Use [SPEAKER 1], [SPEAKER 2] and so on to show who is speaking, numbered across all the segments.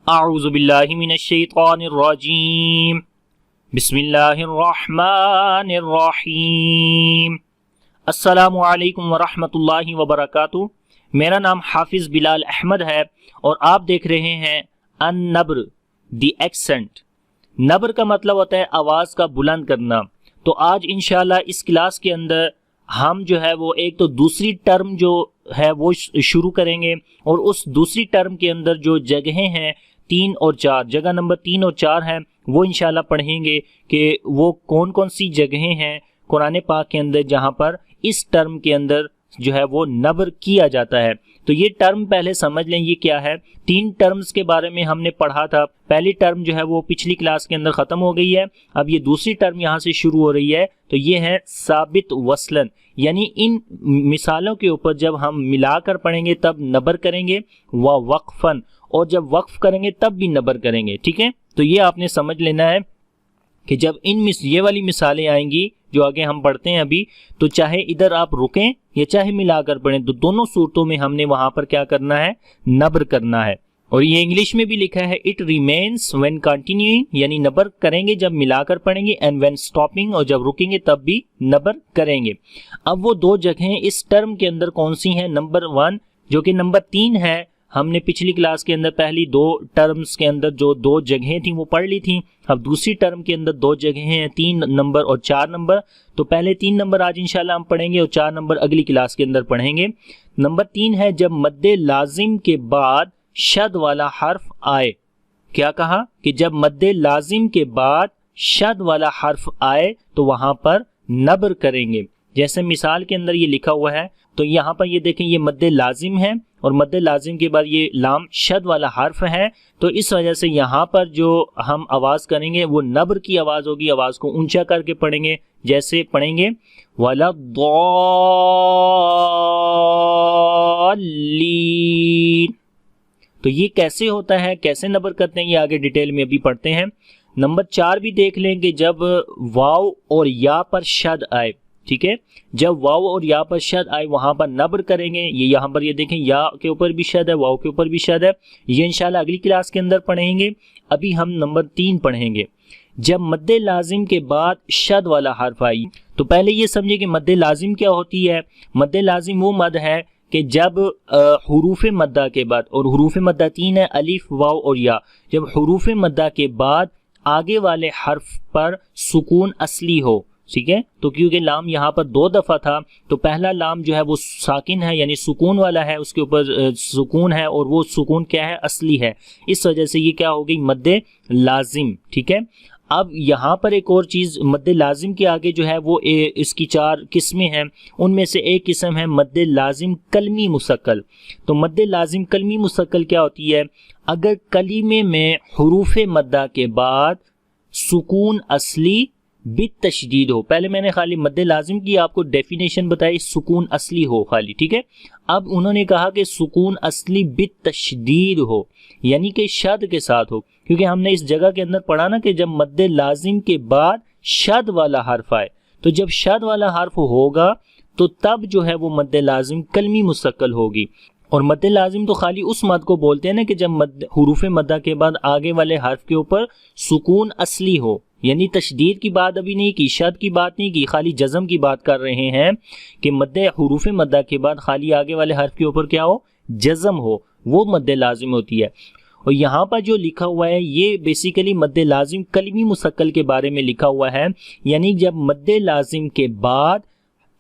[SPEAKER 1] अऊज़ु बिल्लाहि मिनश शैतानिर रजीम। बिस्मिल्लाहिर रहमानिर रहीम। अस्सलामु अलैकुम वरहमतुल्लाहि वबरकातुहू। मेरा नाम हाफिज़ बिलाल अहमद है और आप देख रहे हैं अन-नब्र द एक्सेंट। नब्र का मतलब होता है आवाज़ का बुलंद करना। तो आज इंशाल्लाह इस क्लास के अंदर हम जो है वो एक तो दूसरी टर्म जो है वो शुरू करेंगे और उस दूसरी टर्म के अंदर जो जगहें हैं 3 और 4, जगह नंबर 3 और 4 है वो इंशाल्लाह पढ़ेंगे कि वो कौन कौन सी जगहें हैं कुरान पाक के अंदर जहाँ पर इस टर्म के अंदर जो है वो नब्र किया जाता है। तो ये टर्म पहले समझ लें ये क्या है। 3 टर्म्स के बारे में हमने पढ़ा था। पहली टर्म जो है वो पिछली क्लास के अंदर ख़त्म हो गई है, अब ये दूसरी टर्म यहाँ से शुरू हो रही है। तो ये है साबित वसलन, यानी इन मिसालों के ऊपर जब हम मिलाकर पढ़ेंगे तब नब्र करेंगे, व वक्फन, और जब वक्फ करेंगे तब भी नब्र करेंगे। ठीक है, तो ये आपने समझ लेना है कि जब ये वाली मिसालें आएंगी जो आगे हम पढ़ते हैं अभी, तो चाहे इधर आप रुकें या चाहे मिलाकर पढ़ें, तो दोनों सूरतों में हमने वहां पर क्या करना है, नब्र करना है। और ये इंग्लिश में भी लिखा है इट रिमेन्स व्हेन कंटिन्यूइंग, यानी नब्र करेंगे जब मिलाकर पढ़ेंगे, एंड व्हेन स्टॉपिंग, और जब रुकेंगे तब भी नब्र करेंगे। अब वो 2 जगहें इस टर्म के अंदर कौन सी हैं? नंबर 1 जो कि नंबर 3 है, हमने पिछली क्लास के अंदर पहली 2 टर्म्स के अंदर जो 2 जगहें थी वो पढ़ ली थी। अब दूसरी टर्म के अंदर 2 जगहें हैं, 3 नंबर और 4 नंबर। तो पहले 3 नंबर आज इंशाल्लाह हम पढ़ेंगे और 4 नंबर अगली क्लास के अंदर पढ़ेंगे। नंबर 3 है जब मद्दे लाजिम के बाद शद वाला हर्फ आए। क्या कहा कि जब मद्दे लाजिम के बाद शद वाला हर्फ आए तो वहां पर नब्र करेंगे। जैसे मिसाल के अंदर ये लिखा हुआ है, तो यहाँ पर ये देखें ये मद्दे लाजिम है और मद्दे लाजिम के बाद ये लाम शद वाला हर्फ है, तो इस वजह से यहाँ पर जो हम आवाज़ करेंगे वो नब्र की आवाज़ होगी। आवाज़ को ऊंचा करके पढ़ेंगे, जैसे पढ़ेंगे वाला दौलीन। तो ये कैसे होता है, कैसे नब्र करते हैं, ये आगे डिटेल में अभी पढ़ते हैं। नंबर 4 भी देख लेंगे जब वाव और या पर शद आए। ठीक है, जब वाव और या पर शद आए वहां पर नब्र करेंगे। ये यहाँ पर ये देखें या के ऊपर भी शद है, वाव के ऊपर भी शद है। ये इंशाल्लाह अगली क्लास के अंदर पढ़ेंगे। अभी हम नंबर 3 पढ़ेंगे जब मद्दे लाजिम के बाद शद वाला हर्फ आई। तो पहले ये समझे कि मद्दे लाजिम क्या होती है। मद्दे लाजिम वो मद है कि जब हुरूफ मद्दा के बाद, और हुरूफ मद्दा 3 है, अलिफ वाव और या, जब हुरूफ मद्दा के बाद आगे वाले हर्फ पर सुकून असली हो। ठीक है, तो क्योंकि लाम यहाँ पर 2 दफा था तो पहला लाम जो है वो साकिन है, यानी सुकून वाला है, उसके ऊपर सुकून है और वो सुकून क्या है, असली है। इस वजह से ये क्या हो गई, मद्दे लाजिम। ठीक है, अब यहाँ पर एक और चीज़, मद्दे लाजिम के आगे जो है वो इसकी 4 किस्में हैं। उनमें से एक किस्म है मद्दे लाजिम कलमी मुसक्कल। तो मद्दे लाजिम कलमी मुसक्कल क्या होती है? अगर कलीमे में हुरूफ मद्दा के बाद सुकून असली बित तशदीद हो। पहले मैंने खाली मद्दे लाजिम की आपको डेफिनेशन बताई, सुकून असली हो खाली। ठीक है, अब उन्होंने कहा कि सुकून असली बित तशदीद हो, यानी कि शद के साथ हो। क्योंकि हमने इस जगह के अंदर पढ़ा ना कि जब मद्दे लाजिम के बाद शद वाला हर्फ आए, तो जब शद वाला हर्फ होगा तो तब जो है वो मद्दे लाजिम कलमी मुस्तक्कल होगी। और मद्दे लाजिम तो खाली उस मद को बोलते हैं ना कि जब हुरूफ मद्दा के बाद आगे वाले हर्फ के ऊपर सुकून असली हो, यानी तशदीद की बात अभी नहीं की, शद की बात नहीं की, खाली जज़म की बात कर रहे हैं कि मद्दे हुरूफ मद्दा के बाद खाली आगे वाले हर्फ के ऊपर क्या हो, जज़म हो, वो मद्दे लाजिम होती है। और यहाँ पर जो लिखा हुआ है ये बेसिकली मद्दे लाजिम कलमी मुसक्कल के बारे में लिखा हुआ है, यानी जब मद्दे लाजिम के बाद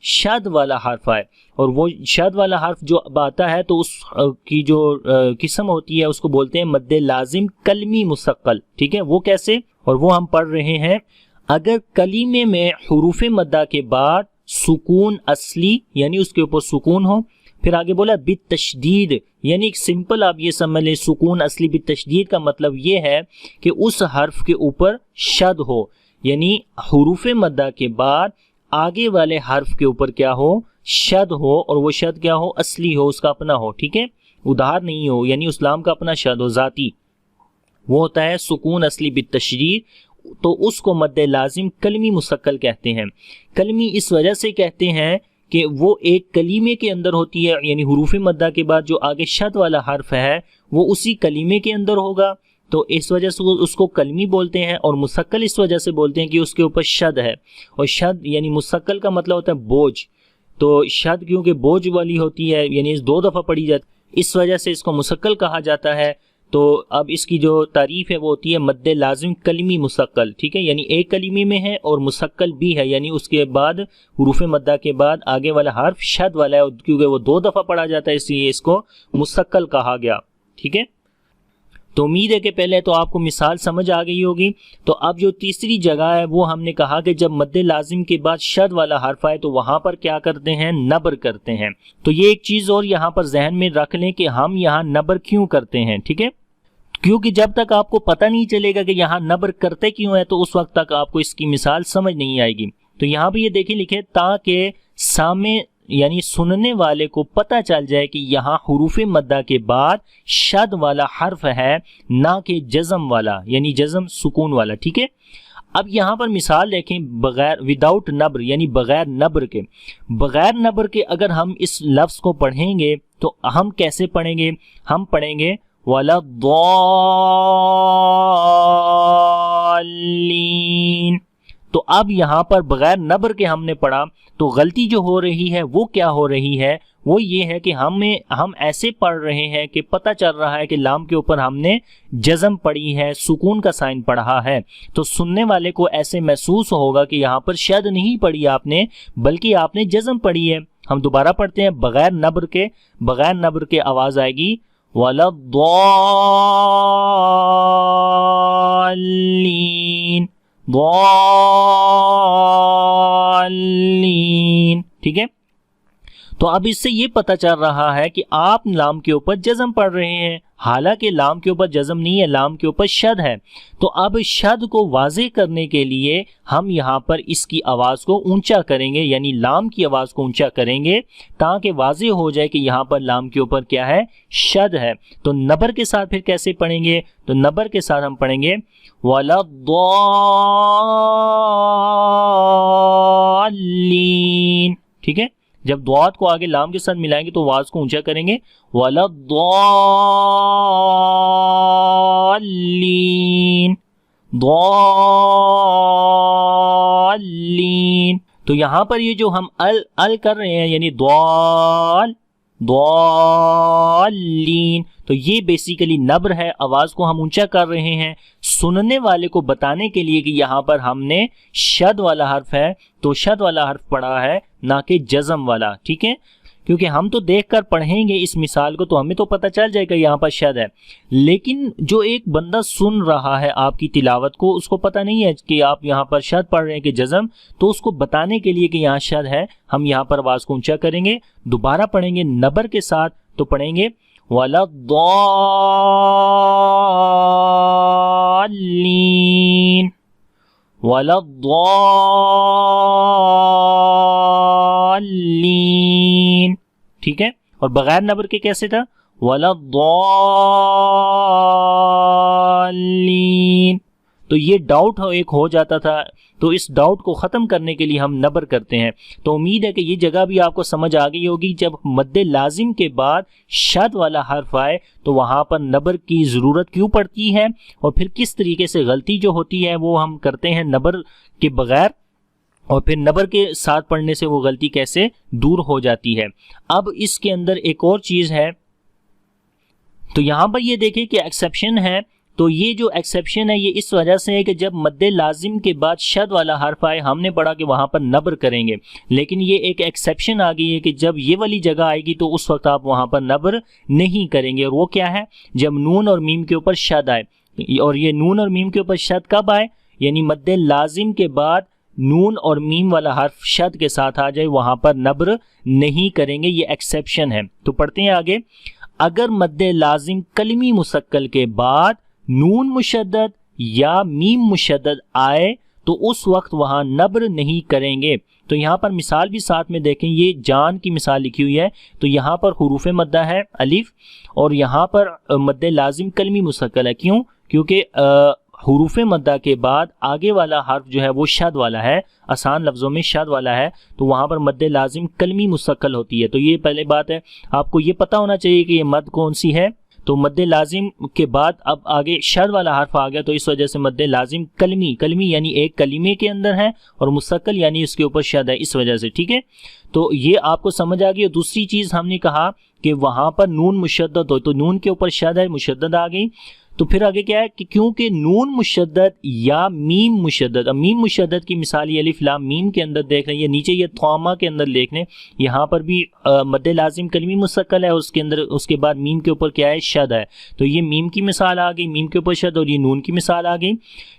[SPEAKER 1] शद वाला हर्फ आए, और वो शद वाला हर्फ जो अब आता है तो उस की जो किस्म होती है उसको बोलते हैं मद्दे लाजिम कलमी मुसक्कल। ठीक है, वो कैसे, और वो हम पढ़ रहे हैं। अगर कलीमे में हुरूफ मद्दा के बाद सुकून असली, यानी उसके ऊपर सुकून हो, फिर आगे बोला बित तशदीद, यानी सिंपल आप ये समझ लें, सुकून असली बित तशदीद का मतलब ये है कि उस हर्फ के ऊपर शद हो, यानी हुरूफ मद्दा के बाद आगे वाले हर्फ के ऊपर क्या हो, शद हो, और वो शद क्या हो, असली हो, उसका अपना हो। ठीक है, उधार नहीं हो, यानी उस्लाम का अपना शद हो, जाती, वो होता है सुकून असली बित तशदीद। तो उसको मद्दे लाजिम कलमी मुसक्कल कहते हैं। कलमी इस वजह से कहते हैं कि वो एक कलीमे के अंदर होती है, यानी हुरूफ मद्दा के बाद जो आगे शद वाला हर्फ है वो उसी कलीमे के अंदर होगा, तो इस वजह से उसको कलमी बोलते हैं, और मुसक्कल इस वजह से बोलते हैं कि उसके ऊपर शद है, और शद यानी मुसक्कल का मतलब होता है बोझ, तो शद क्योंकि बोझ वाली होती है यानी 2 दफ़ा पढ़ी जाती, इस वजह से इसको मुसक्कल कहा जाता है। तो अब इसकी जो तारीफ है वो होती है मद्दे लाजिम कलमी मुसक्कल, ठीक है, यानी एक कलमी में है और मुसक्कल भी है, यानी उसके बाद हुरूफ मद्दा के बाद आगे वाला हर्फ शद वाला है, क्योंकि वो 2 दफ़ा पढ़ा जाता है इसलिए इसको मुसक्कल कहा गया, ठीक है। तो उम्मीद है कि पहले तो आपको मिसाल समझ आ गई होगी। तो अब जो तीसरी जगह है वो हमने कहा कि जब मद्दे लाजिम के बाद शद वाला हर्फ आए तो वहां पर क्या करते हैं, नबर करते हैं। तो ये एक चीज और यहाँ पर जहन में रख लें कि हम यहाँ नबर क्यों करते हैं, ठीक है, क्योंकि जब तक आपको पता नहीं चलेगा कि यहाँ नबर करते क्यों है तो उस वक्त तक आपको इसकी मिसाल समझ नहीं आएगी। तो यहाँ पे ये देखिए लिखे, ताकि सामने यानी सुनने वाले को पता चल जाए कि यहाँ हुरूफे मद्दा के बाद शद वाला हर्फ है, ना कि जज़म वाला यानी जज़म सुकून वाला, ठीक है। अब यहाँ पर मिसाल देखें, बगैर विदाउट नब्र यानी बगैर नब्र के, बगैर नब्र के अगर हम इस लफ्ज को पढ़ेंगे तो हम कैसे पढ़ेंगे, हम पढ़ेंगे वाला दौलीन। तो अब यहाँ पर बगैर नब्र के हमने पढ़ा, तो गलती जो हो रही है वो क्या हो रही है, वो ये है कि हम ऐसे पढ़ रहे हैं कि पता चल रहा है कि लाम के ऊपर हमने जज़म पढ़ी है, सुकून का साइन पढ़ा है, तो सुनने वाले को ऐसे महसूस होगा कि यहाँ पर शद नहीं पढ़ी आपने बल्कि आपने जज़म पढ़ी है। हम दोबारा पढ़ते हैं, बगैर नब्र के आवाज आएगी वाला दौलीन, दौलीन, ठीक है। तो अब इससे ये पता चल रहा है कि आप लाम के ऊपर जज़म पढ़ रहे हैं, हालांकि लाम के ऊपर जज़म नहीं है, लाम के ऊपर शद है। तो अब शद को वाज़े करने के लिए हम यहाँ पर इसकी आवाज़ को ऊंचा करेंगे, यानी लाम की आवाज़ को ऊंचा करेंगे ताकि वाज़े हो जाए कि यहाँ पर लाम के ऊपर क्या है, शद है। तो नबर के साथ फिर कैसे पढ़ेंगे, तो नबर के साथ हम पढ़ेंगे वाला दौलीन, ठीक है। जब द्वात को आगे लाम के साथ मिलाएंगे तो आवाज को ऊंचा करेंगे वाला दौलीन, दौलीन। तो यहां पर ये जो हम अल कर रहे हैं यानी दौलीन, तो ये बेसिकली नब्र है, आवाज को हम ऊंचा कर रहे हैं सुनने वाले को बताने के लिए कि यहाँ पर हमने शद वाला हर्फ है, तो शद वाला हर्फ पढ़ा है ना कि जज़म वाला, ठीक है। क्योंकि हम तो देखकर पढ़ेंगे इस मिसाल को तो हमें तो पता चल जाएगा यहाँ पर शद है, लेकिन जो एक बंदा सुन रहा है आपकी तिलावत को उसको पता नहीं है कि आप यहाँ पर शद पढ़ रहे हैं कि जज़म, तो उसको बताने के लिए कि यहाँ शद है हम यहाँ पर आवाज को ऊंचा करेंगे। दोबारा पढ़ेंगे नबर के साथ, तो पढ़ेंगे वाला दौलीन, वाला दौलीन, ठीक है। और बगैर नबर के कैसे था, वाला दौलीन। तो ये डाउट एक हो जाता था, तो इस डाउट को ख़त्म करने के लिए हम नबर करते हैं। तो उम्मीद है कि ये जगह भी आपको समझ आ गई होगी। जब मद्दे लाजिम के बाद शद वाला हर्फ आए तो वहाँ पर नबर की ज़रूरत क्यों पड़ती है, और फिर किस तरीके से गलती जो होती है वो हम करते हैं नबर के बगैर, और फिर नबर के साथ पढ़ने से वो गलती कैसे दूर हो जाती है। अब इसके अंदर एक और चीज़ है, तो यहाँ पर ये देखें कि एक्सेप्शन है। तो ये जो एक्सेप्शन है ये इस वजह से है कि जब मद्दे लाजिम के बाद शद वाला हर्फ आए हमने पढ़ा कि वहाँ पर नब्र करेंगे, लेकिन ये एक एक्सेप्शन आ गई है कि जब ये वाली जगह आएगी तो उस वक्त आप वहाँ पर नब्र नहीं करेंगे। और वो क्या है, जब नून और मीम के ऊपर शद आए। और ये नून और मीम के ऊपर शद कब आए, यानी मद्दे लाजिम के बाद नून और मीम वाला हर्फ शद के साथ आ जाए, वहाँ पर नब्र नहीं करेंगे, ये एक्सेप्शन है। तो पढ़ते हैं आगे, अगर मद्दे लाजिम कलमी मुसक्कल के बाद नून मुशद्दद या मीम मुशद्दद आए तो उस वक्त वहां नब्र नहीं करेंगे। तो यहाँ पर मिसाल भी साथ में देखें, ये जान की मिसाल लिखी हुई है, तो यहाँ पर हुरूफ मद्दा है अलिफ, और यहाँ पर मद्दे लाजिम कलमी मुसक्कल है। क्यों, क्योंकि हुरूफ मद्दा के बाद आगे वाला हर्फ जो है वो शद वाला है, आसान लफ्ज़ों में शद वाला है, तो वहाँ पर मद्दे लाजिम कलमी मुसक्कल होती है। तो ये पहले बात है, आपको ये पता होना चाहिए कि ये मद कौन सी है। तो मद्दे लाजिम के बाद अब आगे शद वाला हर्फ आ गया, तो इस वजह से मद्दे लाजिम कलमी, कलमी यानी एक कलीमे के अंदर है, और मुस्तकिल यानी उसके ऊपर शद है, इस वजह से। ठीक है, तो ये आपको समझ आ गई। और दूसरी चीज़ हमने कहा कि वहाँ पर नून मुशद्दद हो, तो नून के ऊपर शद है, मुशद्दद आ गई। तो फिर आगे क्या है कि क्योंकि नून मुशद्दद या मीम मुशद्दद, अब मीम मुशद्दद की मिसाल ये अलिफ लाम मीम के अंदर देख लें, ये नीचे ये थौमा के अंदर देख लें, यहाँ पर भी मद्दे लाजिम कलमी मुस्तकिल है, उसके अंदर उसके बाद मीम के ऊपर क्या है, शद है। तो ये मीम की मिसाल आ गई, मीम के ऊपर शद, और ये नून की मिसाल आ गई।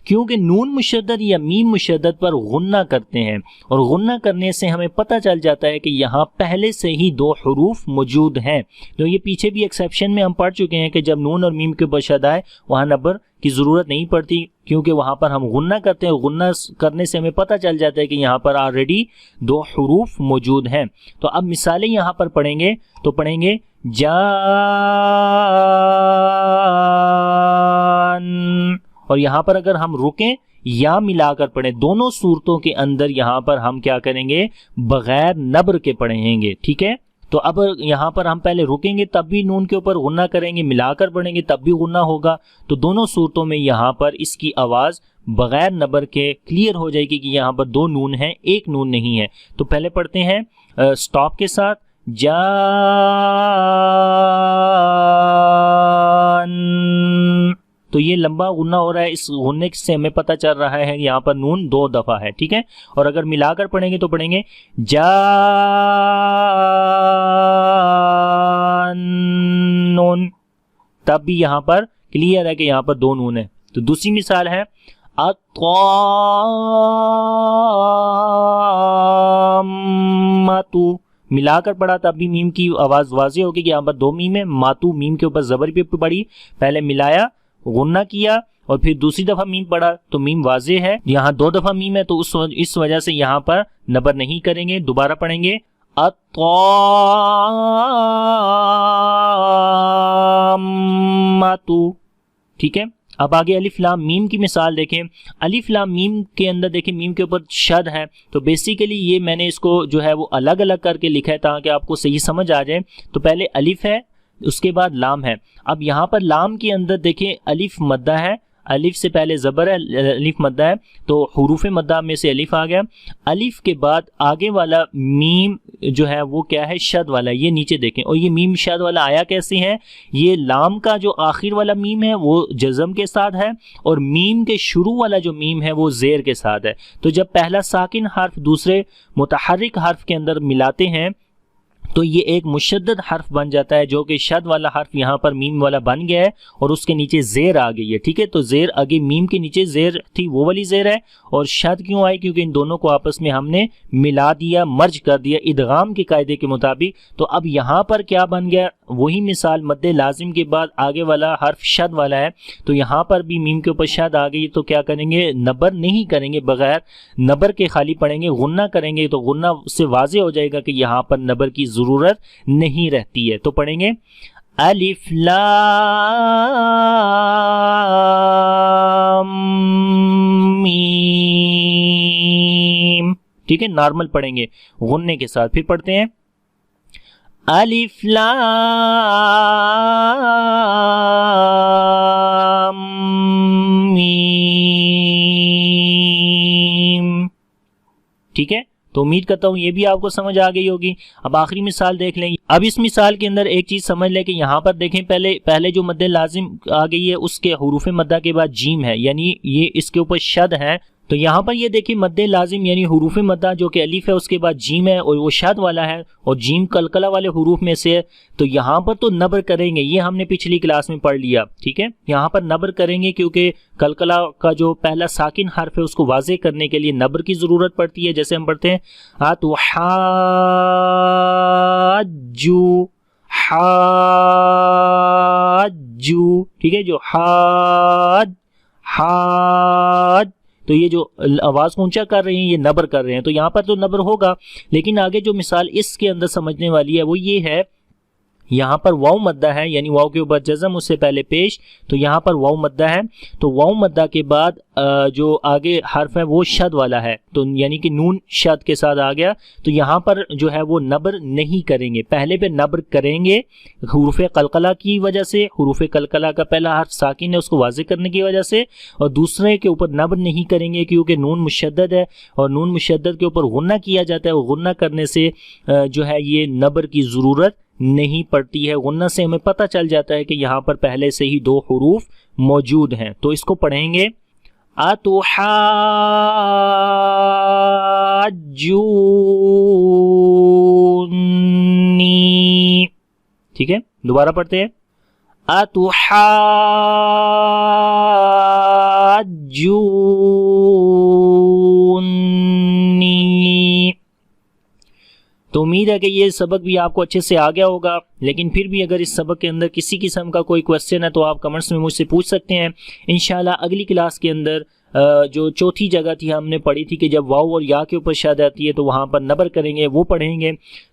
[SPEAKER 1] क्योंकि नून मुशद्दद या मीम मुशद्दद पर गुन्ना करते हैं, और गुन्ना करने से हमें पता चल जाता है कि यहाँ पहले से ही दो हरूफ मौजूद हैं। तो ये पीछे भी एक्सेप्शन में हम पढ़ चुके हैं कि जब नून और मीम के ऊपर शद आए वहाँ नबर की ज़रूरत नहीं पड़ती, क्योंकि वहाँ पर हम गुन्ना करते हैं, गुन्ना करने से हमें पता चल जाता है कि यहाँ पर ऑलरेडी दो हरूफ मौजूद हैं। तो अब मिसालें यहाँ पर पढ़ेंगे, तो पढ़ेंगे जान, और यहाँ पर अगर हम रुकें या मिलाकर पढ़ें, दोनों सूरतों के अंदर यहाँ पर हम क्या करेंगे, बगैर नब्र के पढ़ेंगे। ठीक है, तो अब यहाँ पर हम पहले रुकेंगे तब भी नून के ऊपर गुन्ना करेंगे, मिलाकर पढ़ेंगे तब भी गुन्ना होगा। तो दोनों सूरतों में यहाँ पर इसकी आवाज़ बगैर नबर के क्लियर हो जाएगी कि यहाँ पर दो नून हैं, एक नून नहीं है। तो पहले पढ़ते हैं स्टॉप के साथ, जान। तो ये लंबा गुन्ना हो रहा है, इस गुन्ने से हमें पता चल रहा है यहाँ पर नून दो दफ़ा है। ठीक है, और अगर मिलाकर पढ़ेंगे तो पढ़ेंगे जानून, तब भी यहाँ पर क्लियर है कि यहाँ पर दो नून है। तो दूसरी मिसाल है अत्वामतु, मिलाकर पढ़ा तब भी मीम की आवाज़ वाज़े होगी कि यहाँ पर दो मीम है। मातू मीम के ऊपर ज़बर पे पड़ी, पहले मिलाया, गुन्ना किया, और फिर दूसरी दफ़ा मीम पढ़ा तो मीम वाज़े है। यहाँ दो दफ़ा मीम है, तो इस वजह से यहाँ पर नबर नहीं करेंगे। दोबारा पढ़ेंगे अत्वामतु। ठीक है, अब आगे अलिफ लाम मीम की मिसाल देखें। अलिफ लाम मीम के अंदर देखें, मीम के ऊपर शद है, तो बेसिकली ये मैंने इसको जो है वो अलग अलग करके लिखा है ताकि आपको सही समझ आ जाए। तो पहले अलिफ है, उसके बाद लाम है। अब यहाँ पर लाम के अंदर देखें अलिफ मद्दा है, अलिफ से पहले ज़बर है, अलिफ मद्दा है, तो हुरूफ मद्दा में से अलिफ आ गया। अलिफ के बाद आगे वाला मीम जो है वो क्या है, शद वाला, ये नीचे देखें। और ये मीम शद वाला आया कैसे है, ये लाम का जो आखिर वाला मीम है वो जज़म के साथ है, और मीम के शुरू वाला जो मीम है वो ज़ेर के साथ है। तो जब पहला साकिन हर्फ दूसरे मुतहर्रिक हर्फ के अंदर मिलाते हैं तो ये एक मुशद्दद हर्फ बन जाता है, जो कि शद वाला हर्फ यहाँ पर मीम वाला बन गया है और उसके नीचे ज़ेर आ गई है। ठीक है, तो ज़ेर आगे मीम के नीचे ज़ेर थी, वो वाली ज़ेर है। और शद क्यों आई, क्योंकि इन दोनों को आपस में हमने मिला दिया, मर्ज कर दिया इदगाम के कायदे के मुताबिक। तो अब यहाँ पर क्या बन गया, वही मिसाल मद्दे लाजिम के बाद आगे वाला हर्फ शद वाला है, तो यहाँ पर भी मीम के ऊपर शद आ गई, तो क्या करेंगे, नबर नहीं करेंगे, बगैर नबर के खाली पढ़ेंगे, गुन्ना करेंगे। तो गुन्ना से वाज़े हो जाएगा कि यहाँ पर नबर की ज़रूरत नहीं रहती है। तो पढ़ेंगे अलिफ लाम मीम। ठीक है, नॉर्मल पढ़ेंगे गुन्ने के साथ। फिर पढ़ते हैं अलिफ लाम मीम। ठीक है, तो उम्मीद करता हूँ ये भी आपको समझ आ गई होगी। अब आखिरी मिसाल देख लें। अब इस मिसाल के अंदर एक चीज़ समझ लें कि यहाँ पर देखें, पहले जो मद्दे लाजिम आ गई है उसके हुरूफ मद्दा के बाद जीम है, यानी ये इसके ऊपर शद है। तो यहाँ पर ये देखिए मद्दे लाजिम यानी हुरूफ मद्दा जो कि अलिफ है, उसके बाद जीम है और वो शद वाला है, और जीम कलकला वाले हुरूफ में से है। तो यहाँ पर तो नबर करेंगे, ये हमने पिछली क्लास में पढ़ लिया। ठीक है, यहाँ पर नबर करेंगे क्योंकि कलकला का जो पहला साकिन हर्फ है उसको वाज़े करने के लिए नबर की ज़रूरत पड़ती है। जैसे हम पढ़ते हैं हाजू। ठीक है, जो हाज, तो ये जो आवाज़ को ऊंचा कर रहे हैं ये नबर कर रहे हैं, तो यहाँ पर तो नबर होगा। लेकिन आगे जो मिसाल इसके अंदर समझने वाली है वो ये है, यहाँ पर वाव मद्दा है, यानी वाव के ऊपर जज़म उससे पहले पेश, तो यहाँ पर वाव मद्दा है। तो वाव मद्दा के बाद जो आगे हर्फ है वो शद वाला है, तो यानी कि नून शद के साथ आ गया। तो यहाँ पर जो है वो नबर नहीं करेंगे, पहले पे नबर करेंगे हुरूफ कलकला की वजह से, हुरूफ कलकला का पहला हर्फ साकिन है उसको वाज़े करने की वजह से, और दूसरे के ऊपर नबर नहीं करेंगे क्योंकि नून मुशद्दद है, और नून मुशद्दद के ऊपर गुन्ना किया जाता है, और गुन्ना करने से जो है ये नबर की ज़रूरत नहीं पड़ती है। गुन्ना से हमें पता चल जाता है कि यहाँ पर पहले से ही दो हुरूफ मौजूद हैं। तो इसको पढ़ेंगे अतुहाज्जूनी, ठीक है, दोबारा पढ़ते हैं अतुहाज्जूनी। तो उम्मीद है कि ये सबक भी आपको अच्छे से आ गया होगा, लेकिन फिर भी अगर इस सबक के अंदर किसी किस्म का कोई क्वेश्चन है तो आप कमेंट्स में मुझसे पूछ सकते हैं। इंशाल्लाह अगली क्लास के अंदर जो चौथी जगह थी हमने पढ़ी थी कि जब वाव और या के ऊपर शद आती है तो वहाँ पर नबर करेंगे, वो पढ़ेंगे।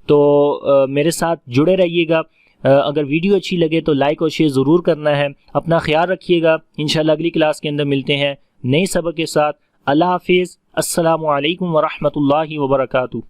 [SPEAKER 1] तो मेरे साथ जुड़े रहिएगा। अगर वीडियो अच्छी लगे तो लाइक और शेयर ज़रूर करना है। अपना ख्याल रखिएगा। इंशाल्लाह अगली क्लास के अंदर मिलते हैं नए सबक के साथ। अल्लाह हाफिज़। अस्सलामु अलैकुम व रहमतुल्लाहि व बरकातुहू।